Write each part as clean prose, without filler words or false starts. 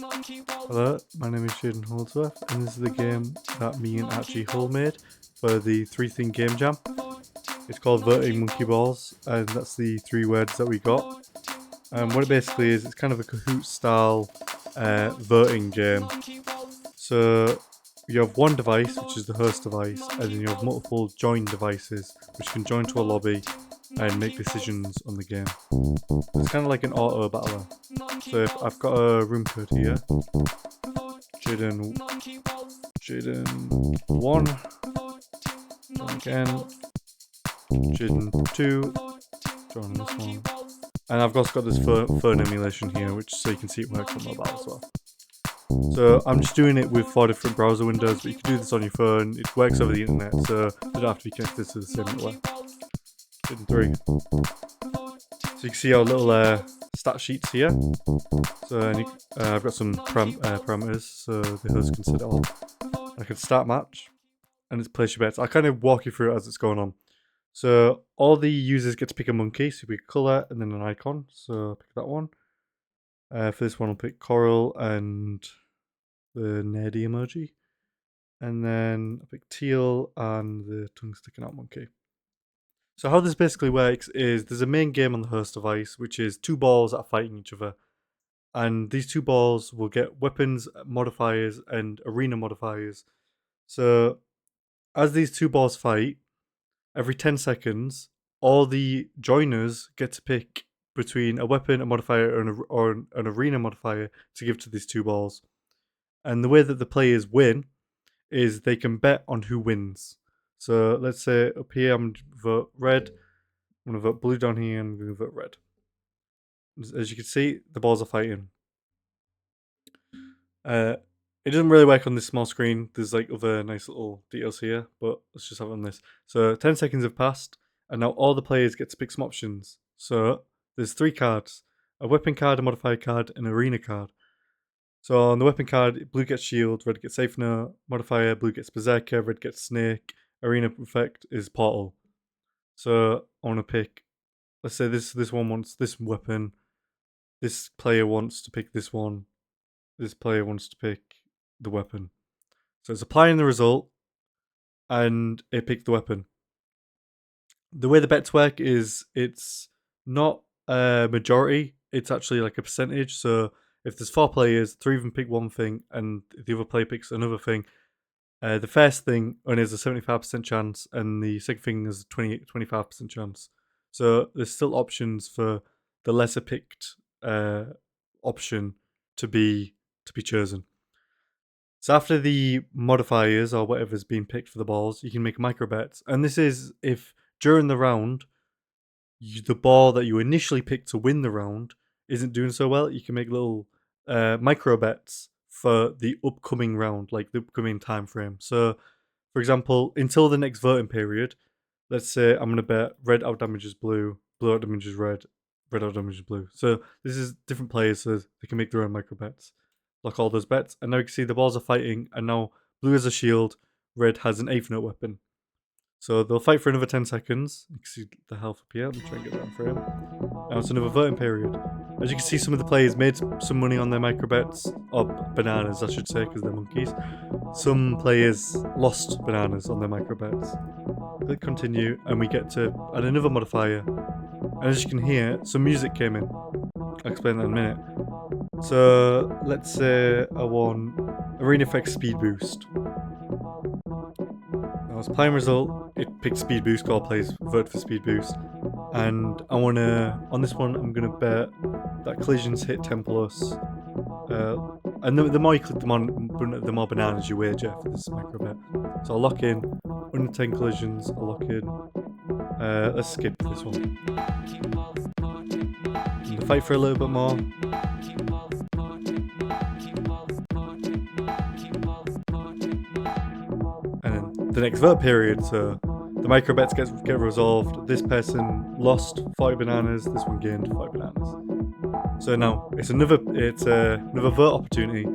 Hello, my name is Jaden Holdsworth, and this is the game that me and Archie Hull made for the 3-thing game jam. It's called Voting Monkey Balls, and that's the 3 words that we got. What it basically is, it's kind of a Kahoot style voting game. So you have one device, which is the host device, and then you have multiple join devices, which can join to a lobby and make decisions on the game. It's kind of like an auto battler. So if I've got a room code here, Jaden 1, join again, Jaden 2, join this one, and I've also got this phone emulation here, which so you can see it works on mobile as well. So I'm just doing it with 4 different browser windows, but you can do this on your phone. It works over the internet, so you don't have to be connected to the same network. Jaden 3. So you can see our little stat sheets here. So I've got some parameters, so the host can set it all. I can start match, and it's place your bets. I'll kind of walk you through it as it's going on. So all the users get to pick a monkey, so we pick a colour and then an icon. So I'll pick that one. For this one, I'll pick coral and the nerdy emoji. And then I'll pick teal and the tongue sticking out monkey. So how this basically works is there's a main game on the host device, which is 2 balls that are fighting each other. And these 2 balls will get weapons modifiers and arena modifiers. So as these 2 balls fight, every 10 seconds, all the joiners get to pick between a weapon, a modifier, or an arena modifier to give to these 2 balls. And the way that the players win is they can bet on who wins. So let's say up here I'm going to vote red, I'm going to vote blue down here, and I'm going to vote red. As you can see, the balls are fighting. It doesn't really work on this small screen. There's like other nice little details here, but let's just have it on this. So 10 seconds have passed, and now all the players get to pick some options. So there's 3 cards: a weapon card, a modifier card, and an arena card. So on the weapon card, blue gets shield, red gets safe note, modifier, blue gets berserker, red gets snake, arena effect is portal. So I want to pick, let's say this one wants this weapon, this player wants to pick this one, this player wants to pick the weapon. So it's applying the result, and it picked the weapon. The way the bets work is it's not a majority, it's actually like a percentage. So if there's 4 players, 3 of them pick one thing, and the other player picks another thing, the first thing only has a 75% chance, and the second thing has a 25% chance. So there's still options for the lesser picked option to be chosen. So after the modifiers or whatever's been picked for the balls, you can make micro bets. And this is if during the round, the ball that you initially picked to win the round isn't doing so well, you can make little micro bets for the upcoming round, like the upcoming time frame. So, for example, until the next voting period, let's say I'm going to bet red out damages blue, blue out damages red, red out damages blue. So this is different players, so they can make their own micro bets. Lock all those bets, and now you can see the balls are fighting, and now blue has a shield, red has an 8th note weapon. So they'll fight for another 10 seconds. You can see the health up here. Let me try and get that on frame. Now it's another voting period. As you can see, some of the players made some money on their micro bets, or bananas I should say, because they're monkeys. Some players lost bananas on their micro bets. Click continue, and we get to add another modifier. And as you can hear, some music came in. I'll explain that in a minute. So let's say I want Arena Effect Speed Boost. Now as prime result, it picks Speed Boost, all players vote for Speed Boost. And I want to, on this one, I'm going to bet that collisions hit 10 plus. And the more you click them on, the more bananas you wager for this micro bet. So I'll lock in under 10 collisions, I'll lock in. Let's skip this one. I'm gonna fight for a little bit more. And then the next vote period, so the micro bets get resolved. This person lost 40 bananas, this one gained 40 bananas. So now it's another vote opportunity.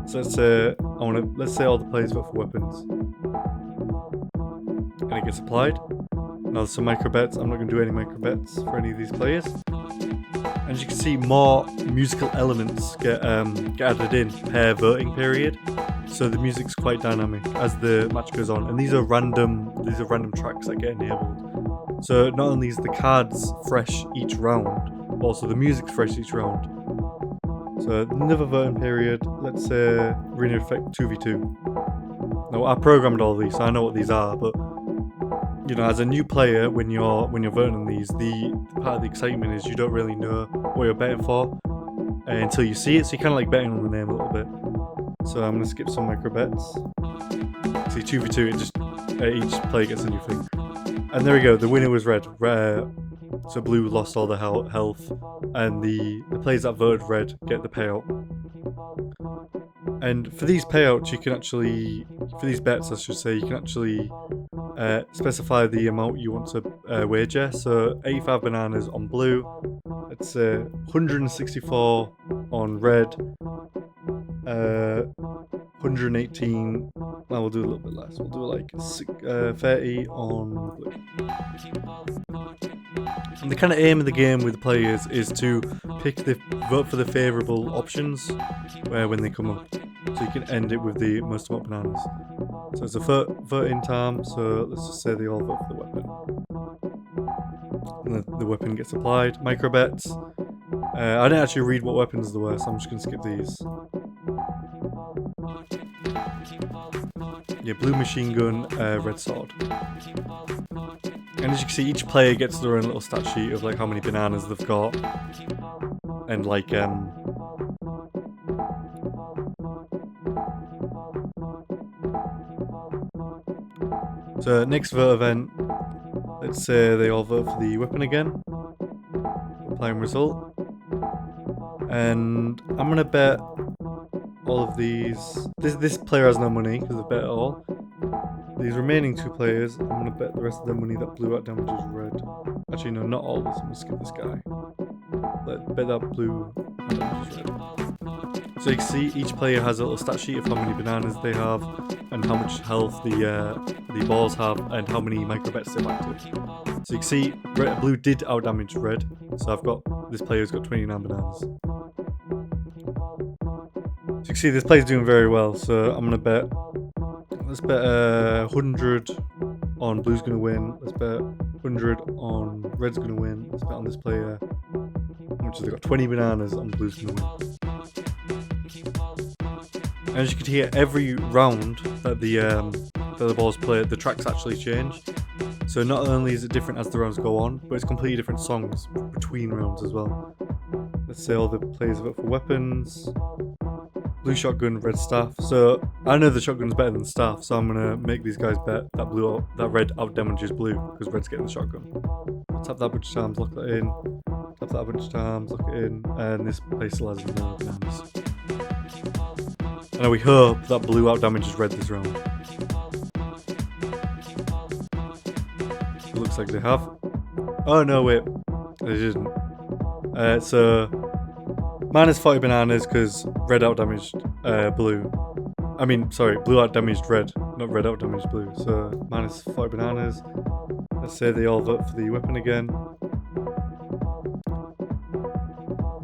So let's say all the players vote for weapons. And it gets applied. Now there's some micro bets. I'm not going to do any micro bets for any of these players. And as you can see, more musical elements get added in per voting period. So the music's quite dynamic as the match goes on, and these are random tracks that get enabled. So not only is the cards fresh each round, but also the music's fresh each round. So another voting period, let's say Arena Effect 2v2. Now I programmed all these, so I know what these are, but you know, as a new player, when you're voting on these, the part of the excitement is you don't really know what you're betting for until you see it. So you're kind of like betting on the name a little bit. So I'm gonna skip some micro bets. See, 2v2, it just each player gets a new thing. And there we go. The winner was red. So blue lost all the health, and the players that voted red get the payout. And for these payouts, you can actually, for these bets, I should say, you can actually specify the amount you want to wager. So 85 bananas on blue, let's say 164 on red, 118. Well, we'll do a little bit less. We'll do like 30 on blue. And the kind of aim of the game with the players is to vote for the favourable options when they come up. So you can end it with the most amount of bananas. So it's a voting time, so let's just say they all vote for the weapon. And the weapon gets applied. Micro bets. I didn't actually read what weapons there were, so I'm just going to skip these. Yeah, blue machine gun, red sword. And as you can see, each player gets their own little stat sheet of like how many bananas they've got. And like, so next vote event, let's say they all vote for the weapon again. Applying result. And I'm gonna bet all of these. This player has no money because they bet it all. These remaining two players, I'm gonna bet the rest of their money that blue out damages red. Actually, no, not all of this. I'm gonna skip this guy. Bet that blue out damages red. So you can see each player has a little stat sheet of how many bananas they have and how much health the balls have and how many micro bets they're active. So you can see blue did outdamage red. So I've got this player's got 29 bananas. So you can see this player's doing very well. So I'm gonna bet. Let's bet 100 on blue's gonna win. Let's bet 100 on red's gonna win. Let's bet on this player. Which has got 20 bananas on blue's gonna win. And as you can hear, every round that the balls play, the tracks actually change. So not only is it different as the rounds go on, but it's completely different songs between rounds as well. Let's say all the players vote for weapons. Blue shotgun, red staff. So I know the shotgun's better than staff, so I'm gonna make these guys bet that red out damages blue because red's getting the shotgun. Tap that a bunch of times, lock that in. Tap that a bunch of times, lock it in, and this place still has no bananas. And we hope that blue out damages red this round. It looks like they have. Oh no, wait, they didn't. So minus 40 bananas because red out damaged blue. I mean, sorry, blue out damaged red, not red out damaged blue. So minus 40 bananas. Let's say they all vote for the weapon again.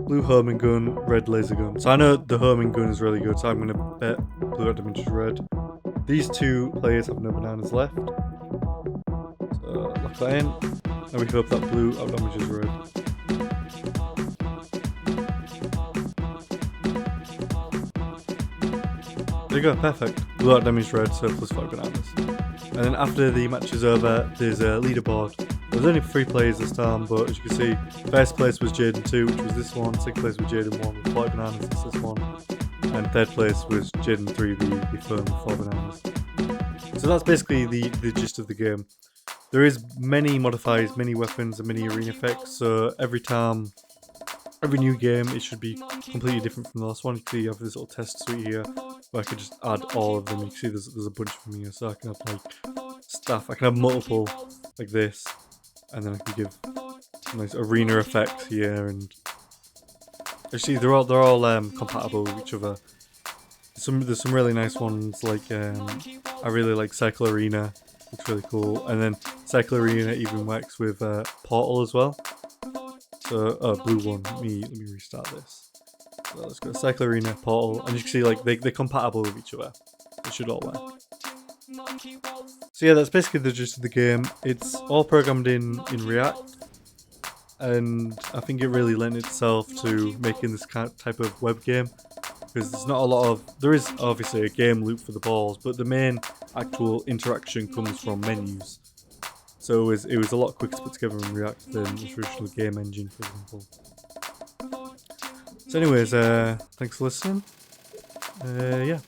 Blue homing gun, red laser gun. So I know the homing gun is really good, so I'm going to bet blue out damages red. These two players have no bananas left. So lock that in. And we hope that blue out damages red. There you go, perfect. Blue out damaged red, so plus 5 bananas. And then after the match is over, there's a leaderboard. There's only 3 players this time, but as you can see, first place was Jaden 2, which was this one. Second place was Jaden 1 with 5 bananas, that's this one. And third place was Jaden 3, the firm with 4 bananas. So that's basically the gist of the game. There is many modifiers, many weapons, and many arena effects, so every new game, it should be completely different from the last one. You can see you have this little test suite here, where I could just add all of them. You can see there's a bunch of them here, so I can have like stuff. I can have multiple like this, and then I can give nice arena effects here. And actually, they're all compatible with each other. There's some really nice ones. Like I really like Circle Arena. Looks really cool. And then Circle Arena even works with Portal as well. So, oh, blue one. Let me restart this. So let's go Cycle Arena, Portal, and you can see like they're compatible with each other. It should all work. So yeah, that's basically the gist of the game. It's all programmed in React, and I think it really lent itself to making this type of web game, because there's not a lot of, there is obviously a game loop for the balls, but the main actual interaction comes from menus. So it was a lot quicker to put together in React than the traditional game engine, for example. So anyways, thanks for listening. Yeah.